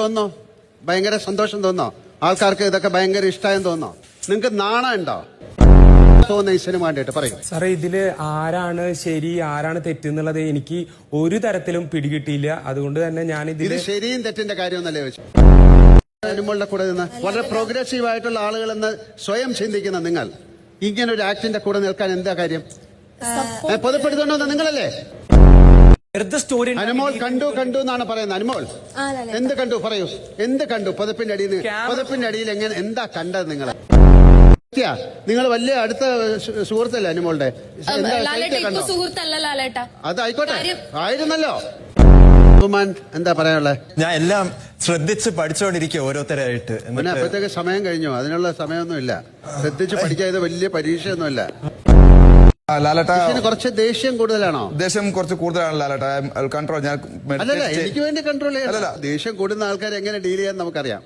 തോന്നുന്നു? ഭയങ്കര സന്തോഷം തോന്നോ? ആൾക്കാർക്ക് ഇതൊക്കെ ഭയങ്കര ഇഷ്ടമായെന്ന് തോന്നോ? നിങ്ങൾക്ക് നാണം ഉണ്ടോ തോന്നുന്ന ഈ സിനിമ കണ്ടിട്ട് പറയും? സാറേ, ഇതില് ആരാണ് ശരി ആരാണ് തെറ്റെന്നുള്ളത് എനിക്ക് ഒരു തരത്തിലും പിടികിട്ടിയില്ല. അതുകൊണ്ട് തന്നെ ഞാൻ ഇത് ശരിയും തെറ്റിന്റെ കാര്യമൊന്നല്ലേ വെച്ചു അനുമോളുടെ കൂടെ നിന്ന് വളരെ പ്രോഗ്രസീവ് ആയിട്ടുള്ള ആളുകളെന്ന് സ്വയം ചിന്തിക്കുന്ന നിങ്ങൾ ഇങ്ങനെ ഒരു ആക്ടിന്റെ കൂടെ നിൽക്കാൻ എന്താ കാര്യം? പൊതുപ്പെടുത്തുണ്ടോ നിങ്ങളല്ലേ? അനുമോൾ കണ്ടു എന്നാണ് പറയുന്നത്. അനുമോൾ എന്ത് കണ്ടു പറയൂ, എന്ത് കണ്ടു? പതിപ്പിന്റെ അടിയിൽ എങ്ങനെ എന്താ കണ്ടത്? നിങ്ങൾ വലിയ അടുത്ത സുഹൃത്തല്ലേ അനുമോളുടെ? അത് ആയിക്കോട്ടെ, ആയിരുന്നല്ലോ. എന്താ പറയാനുള്ളത്? ഞാൻ എല്ലാം ശ്രദ്ധിച്ച് പഠിച്ചുകൊണ്ടിരിക്കുക ഓരോരുത്തരായിട്ട്. അപ്പോഴത്തേക്ക് സമയം കഴിഞ്ഞു, അതിനുള്ള സമയമൊന്നുമില്ല. ശ്രദ്ധിച്ച് പഠിക്കാതെ വലിയ പരീക്ഷയൊന്നുമില്ല. ലാലേട്ട കുറച്ച് ദേഷ്യം കൂടുതലാണോ? ദേഷ്യം കുറച്ച് കൂടുതലാണ് ലാലേട്ട. കൺട്രോൾ ഞാൻ അല്ലല്ല, എനിക്ക് വേണ്ടി കൺട്രോൾ ചെയ്യാം. ദേഷ്യം കൂടുന്ന ആൾക്കാരെ എങ്ങനെ ഡീൽ ചെയ്യാൻ നമുക്കറിയാം.